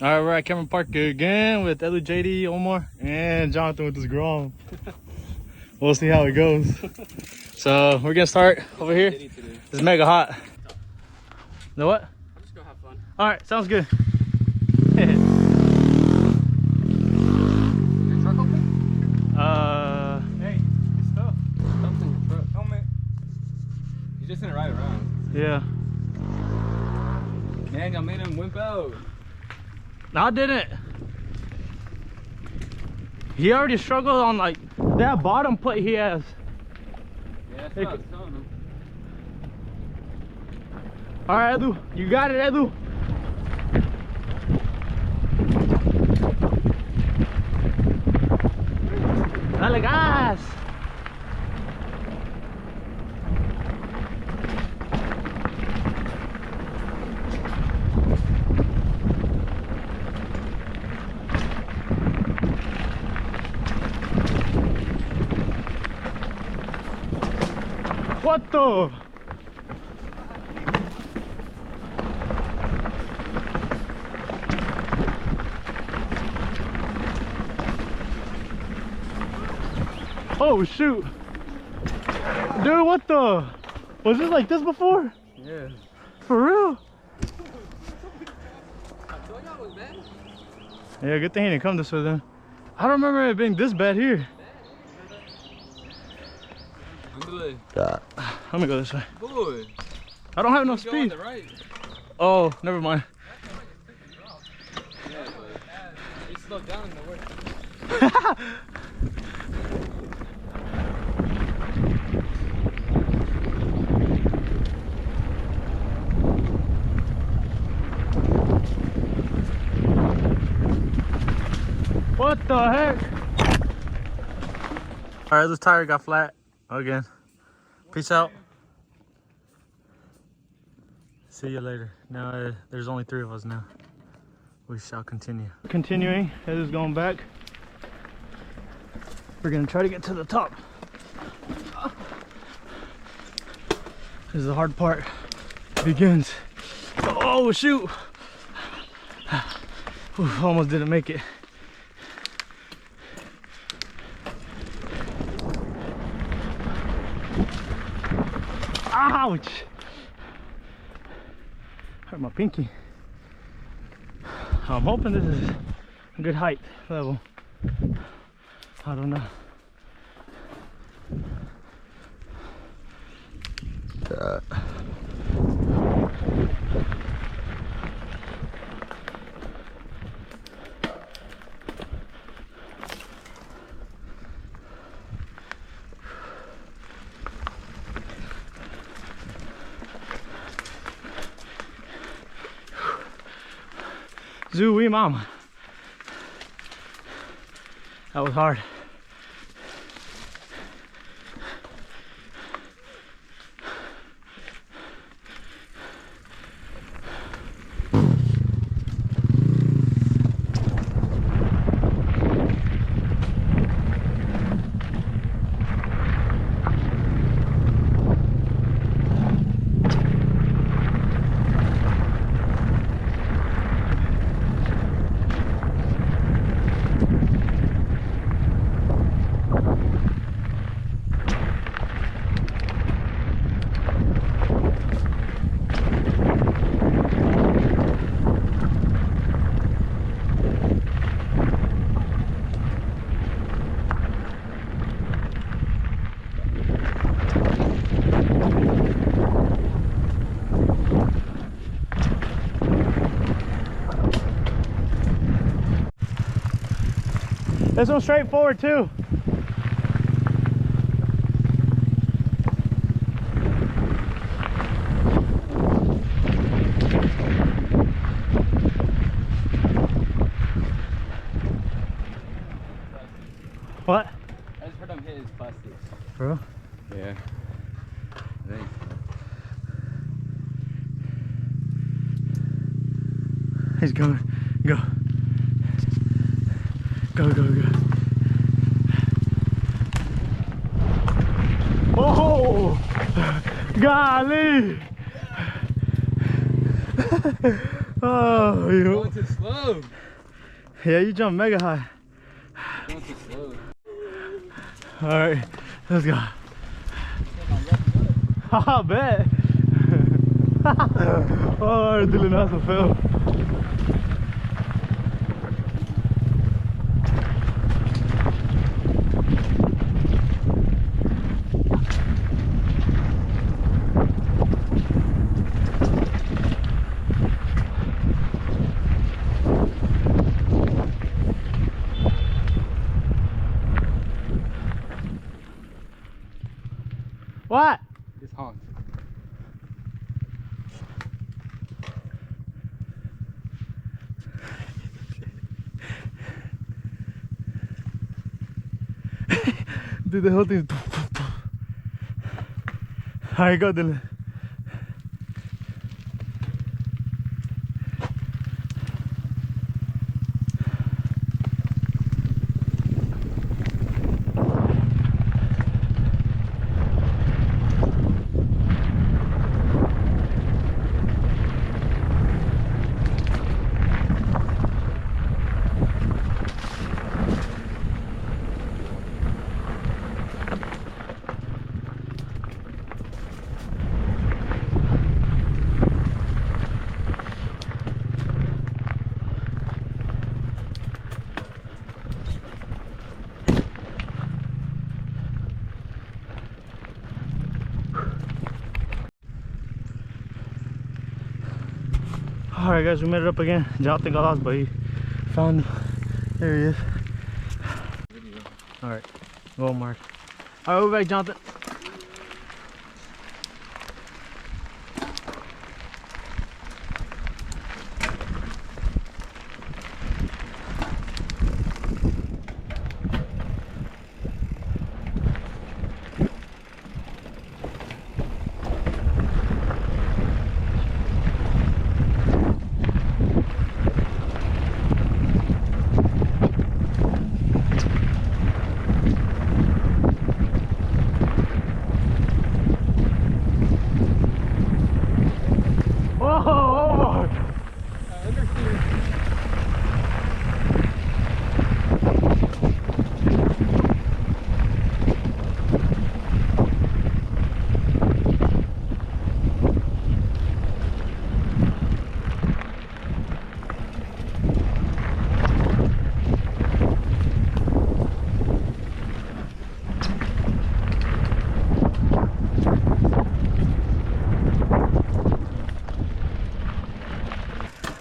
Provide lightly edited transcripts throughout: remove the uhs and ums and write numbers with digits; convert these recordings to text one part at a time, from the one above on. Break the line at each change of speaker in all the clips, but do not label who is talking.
All right, we're at Cameron Park again with Elu, JD, Omar, and Jonathan with his Grom. We'll see how it goes. So we're gonna start over here. It's mega hot. Know what?
I'm just gonna have fun.
All right, sounds good.
Your truck open?
Hey, it's tough.
Stuff's in your truck.
Helmet.
You just didn't ride around.
Yeah.
Dang, I made him wimp out.
No, I didn't. He already struggled on like that bottom plate he has.
Yeah, that's what I was telling him.
All right, Edu, you got it, Edu. Dale gas. What the? Oh shoot. Dude, what the? Was this like this before?
Yeah.
For real?
I told y'all it was bad.
Yeah, good thing he didn't come this way then. I don't remember it being this bad here. Let me go this way.
Boy.
I don't have no
Go on
speed.
the right.
Oh, never mind.
Yeah, but you slowed down in the work.
What the heck? All right, this tire got flat again. Peace out. See you later. Now there's only 3 of us now. We shall continue. Continuing, it is going back. We're gonna try to get to the top. This is the hard part. It begins. Oh shoot! Oof, almost didn't make it. Ouch! Hurt my pinky. I'm hoping this is a good height level. I don't know. Zooey mama. That was hard. This one's straightforward too. What?
I just heard him hit his plastics.
Bro?
Yeah. Thanks.
He's going. Go. Go, go, go. Oh! Golly! Oh, you.
Going too slow.
Yeah, you jump mega high.
Going too slow.
All right, let's go. Haha, bet. Oh, Dylan has a fail. What?
Just honked.
Dude, the whole thing. Alright, go, Dylan. Alright guys, we made it up again. Jonathan got lost, but he found him. There he is. Alright, go Mark. Alright, we're back, Jonathan.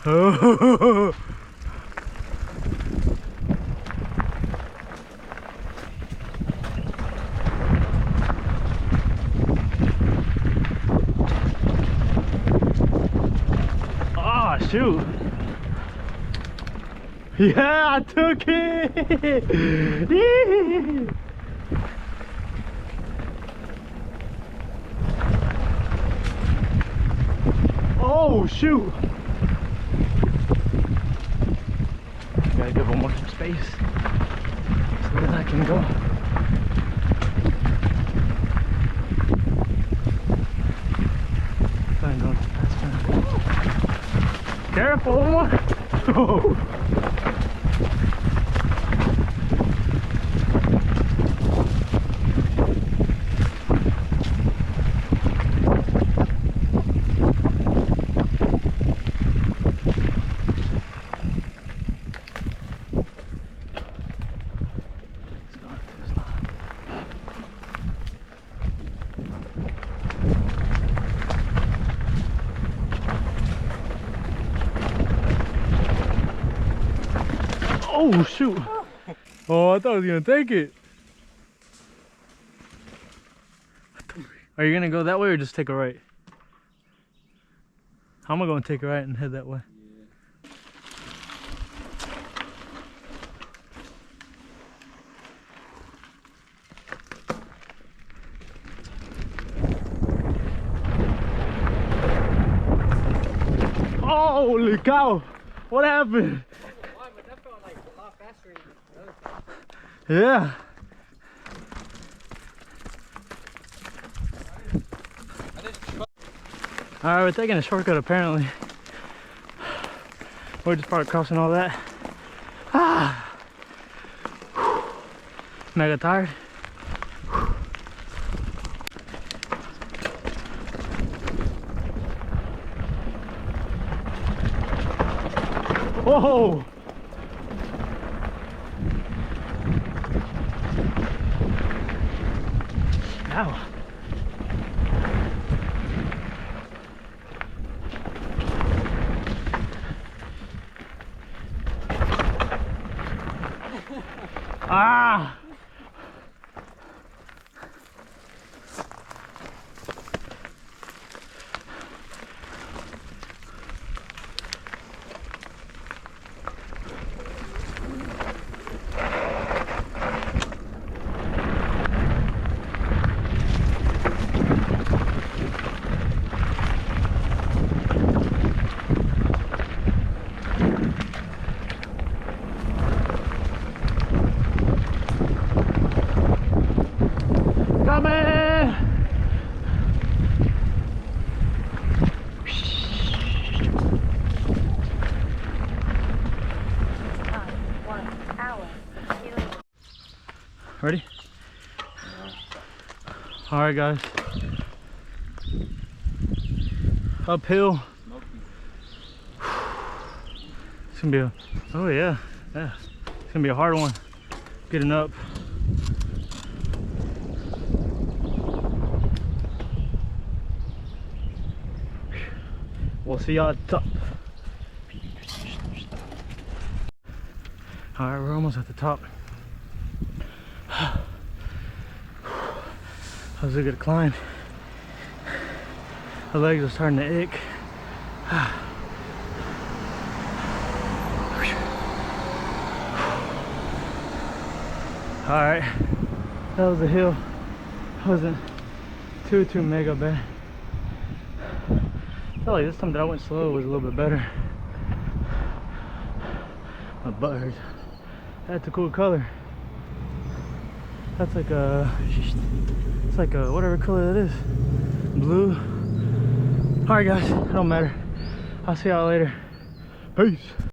Oh. Ah, shoot. Yeah, I took it. Oh, shoot. Gotta give him more space so that I can go. Fine, going fast. Careful, one more. Oh. Oh shoot! Oh, I thought I was gonna take it. Are you gonna go that way or just take a right? How am I gonna take a right and head that way? Holy cow! What happened? Yeah. Alright, we're taking a shortcut apparently. We're just part crossing all that. Ah, mega tired. Whoa! Ow. Ah! Coming! Ready? All right, guys. Uphill. It's gonna be a, oh yeah, yeah. It's gonna be a hard one getting up. We'll see y'all at the top. All right, we're almost at the top. That was a good climb. The legs are starting to ache. All right, that was a hill. Wasn't too mega bad. I felt like this time that I went slow was a little bit better. My butt hurts. That's a cool color. That's like a, it's like a whatever color that is. Blue. All right, guys, it don't matter. I'll see y'all later. Peace.